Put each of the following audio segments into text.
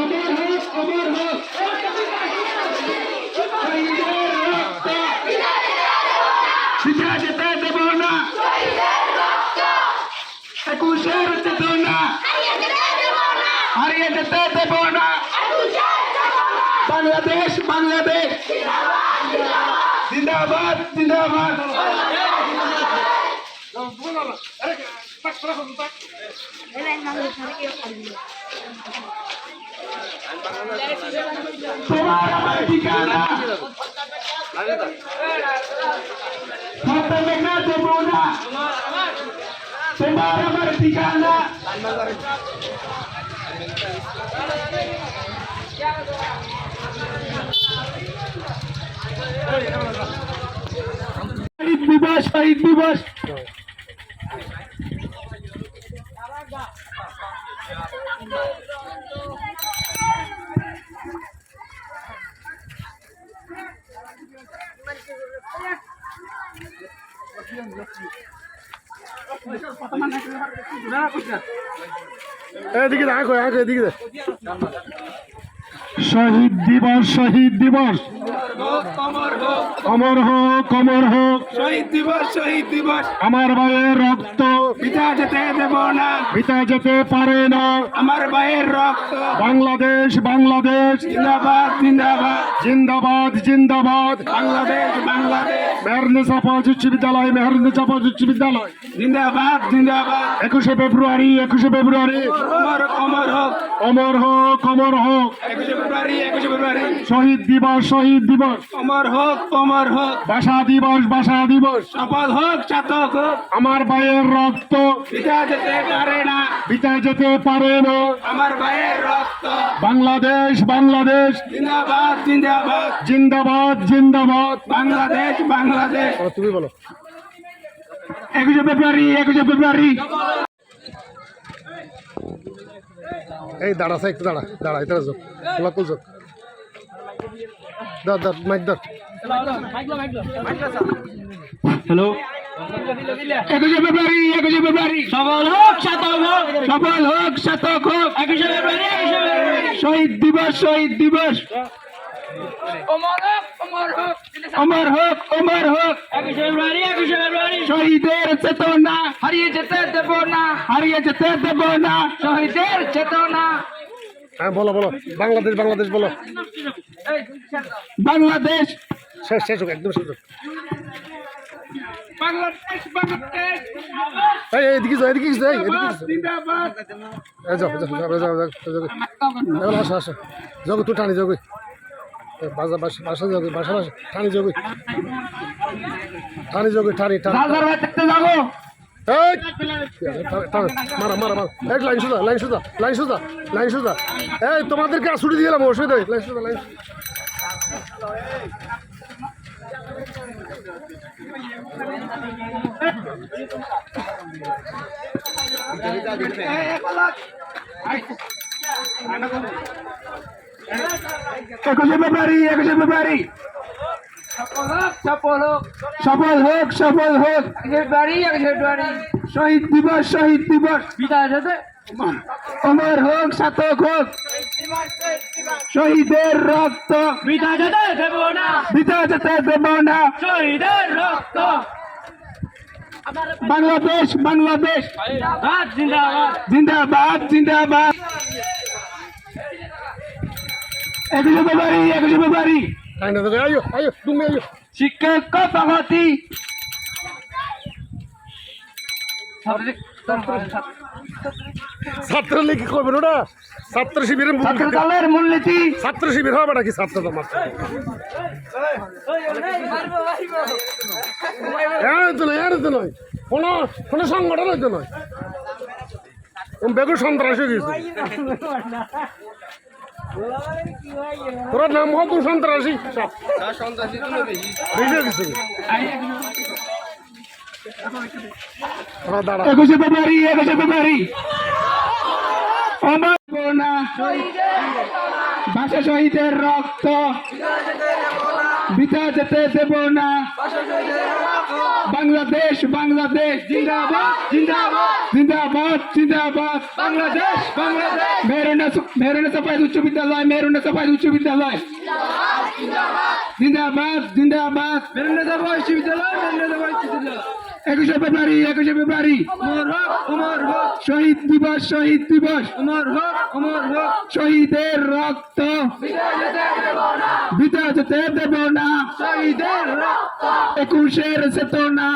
অমর হোক শহীদের রক্ত পিতা যেতে দেব না, 21-এর চেতনা হারিয়ে যেতে দেব না। বাংলাদেশ বাংলাদেশ জিন্দাবাদ জিন্দাবাদ। তোমার আমার ঠিকানা না দেব না, তোমার আমার ঠিকানা শহীদ দিবস শহীদ দিবস। এদিকে দেখো এদিকে শহীদ দিবস শহীদ দিবস অমর হোক অমর হোক শহীদ দিবস শহীদ দিবস। আমার ভাইয়ের রক্ত পিতা যেতে দেব না, পিতা যেতে পারে না। আমার ভাইয়ের রক্ত বাংলাদেশ বাংলাদেশ জিন্দাবাদ জিন্দাবাদ জিন্দাবাদ জিন্দাবাদ বাংলাদেশ বাংলাদেশ। মেহেরুন্নেছা ফৌজ উচ্চ বিদ্যালয় মেহেরুন্নেছা ফৌজ উচ্চ বিদ্যালয় জিন্দাবাদ জিন্দাবাদ। 21শে ফেব্রুয়ারি অমর অমর হোক অমর হোক অমর হোক 21শে ফেব্রুয়ারি শহীদ দিবস শহীদ দিবস। অমর হোক অমর হোক ভাষা দিবস ভাষা দিবস। সফল হোক চাতক হোক আমার ভাইয়ের রক্ত পিতা যেতে পারে না, পিতা যেতে পারে না। আমার ভাইয়ের রক্ত বাংলাদেশ বাংলাদেশ জিন্দাবাদ জিন্দাবাদ জিন্দাবাদ জিন্দাবাদ বাংলাদেশ বাংলাদেশ। তুমি বলো 21শে ফেব্রুয়ারি। এই দাঁড়া একটু দাঁড়া দাঁড়া এটা যোগ লোকাল যোগ দাঁড় দাঁড় মাইক দাঁড়। হ্যালো 21শে ফেব্রুয়ারি সফল হোক চাতক হোক সফল হোক চাতক হোক 21শে ফেব্রুয়ারি শহীদ দিবস শহীদ দিবস। অমর হোক অমর হোক অমর হোক অমর হোক 21শে ফেব্রুয়ারি শহীদের চেতনা হারিয়ে যেতে দেব না, হারিয়ে যেতে দেব না শহীদের চেতনা। হ্যাঁ বলো বলো বাংলাদেশ বাংলাদেশ বলো বাংলাদেশ শেষ শেষ হোক একদম শেষ হোক বাংলাদেশ বাংলাদেশ। এদিকে যাও এদিকে যাই জিন্দাবাদ যাও যাও যাও যাও আসো আসো যাও তুই টানি যাও বাসা বাসা বাসা যাও বাসা বাসা টানি যাও টানি যাও টানি টানি যাবো মারা মারা মারা এক লাইন সুদা লাইন সুদা লাইন সুদা লাইন সুদা। এই তোমাদেরকে ছুটি দিয়ে দিলাম অসুবিধা নেই লাইন সুদা লাইন একুশে ফেব্রুয়ারি সফল হোক সফল হোক শহীদ দিবস শহীদ দিবস। অমর হোক চাতক হোক শহীদের রক্ত পিতা যেতে দেব না, পিতা যেতে দেব না শহীদের রক্ত। বাংলাদেশ বাংলাদেশ জিন্দাবাদ জিন্দাবাদ জিন্দাবাদ। 21শে ফেব্রুয়ারি শিক্ষক সংহতি ছাত্রলীগ কি করবেন ওটা ছাত্র শিবিরের দলের মূলনীতি ছাত্র শিবির হবে নাকি ছাত্র জমা নয় কোনো কোনো সংগঠন হইতো নয় বেগুন সন্ত্রাস হয়ে গেছে তোর নাম হোক সন্ত্রাসী সন্ত্রাসী বেশি গেছে। 21শে ফেব্রুয়ারি ভাষা শহীদের রক্ত বিতা যেতে দেব না বাংলাদেশ বাংলাদেশ জিন্দাবাদ জিন্দাবাদ জিন্দাবাদ জিন্দাবাদ বাংলাদেশ বাংলাদেশ মেহরানা সাফায়েত উচ্চ বিদ্যালয় মেহরানা সাফায়েত উচ্চ বিদ্যালয় জিন্দাবাদ জিন্দাবাদ মেহরানা সাফায়েত উচ্চ বিদ্যালয় মেহরানা সাফায়েত উচ্চ বিদ্যালয় 21শে ফেব্রুয়ারি অমর হোক শহীদ দিবস অমর হোক শহীদের রক্ত বিতা যেতে দেব না শহীদের রক্ত 21শের চেতনা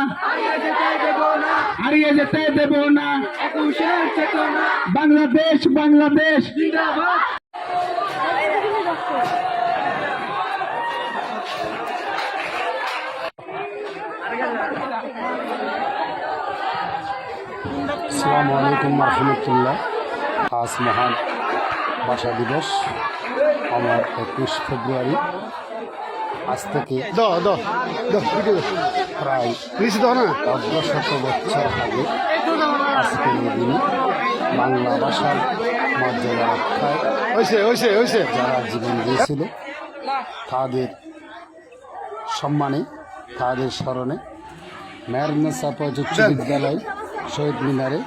হারিয়ে যেতে দেব না 21শের চেতনা বাংলাদেশ বাংলাদেশ জিন্দাবাদ আসসালামু আলাইকুম রহমতুল্লাহ। আজ মহান ভাষা দিবস আমার 21 ফেব্রুয়ারি। আজ থেকে প্রায় ১৪০০ বছর আগে আজকের এই দিনে বাংলা ভাষার মর্যাদা রক্ষায় যারা জীবন দিয়েছিল তাদের সম্মানে তাদের স্মরণে মেহরানা সাফায়েত উচ্চ বিদ্যালয় শহীদ মিনারে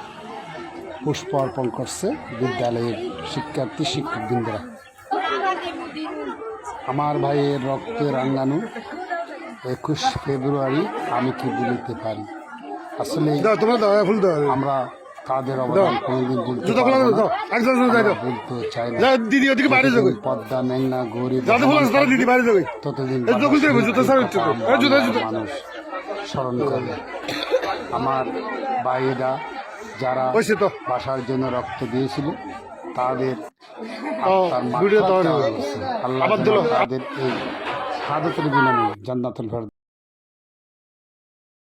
পুষ্প অর্পণ করছে বিদ্যালয়ের শিক্ষার্থী শিক্ষকবৃন্দরা। আমার ভাইয়ের রক্তে রাঙ্গানো 21 ফেব্রুয়ারি আমি কি ভুলতে পারি? আসলে আমরা তাদের অবদান কোনোদিন ভুলতে চাই না। পদ্মা মেঘনা গরিব ততদিন মানুষ স্মরণ করে। আমার ভাইয়েরা যারা ভাষার জন্য রক্ত দিয়েছিল তাদের আল্লাহ তাদের এই শাহাদাতের বিনিময়ে জান্নাতুল ফেরদৌস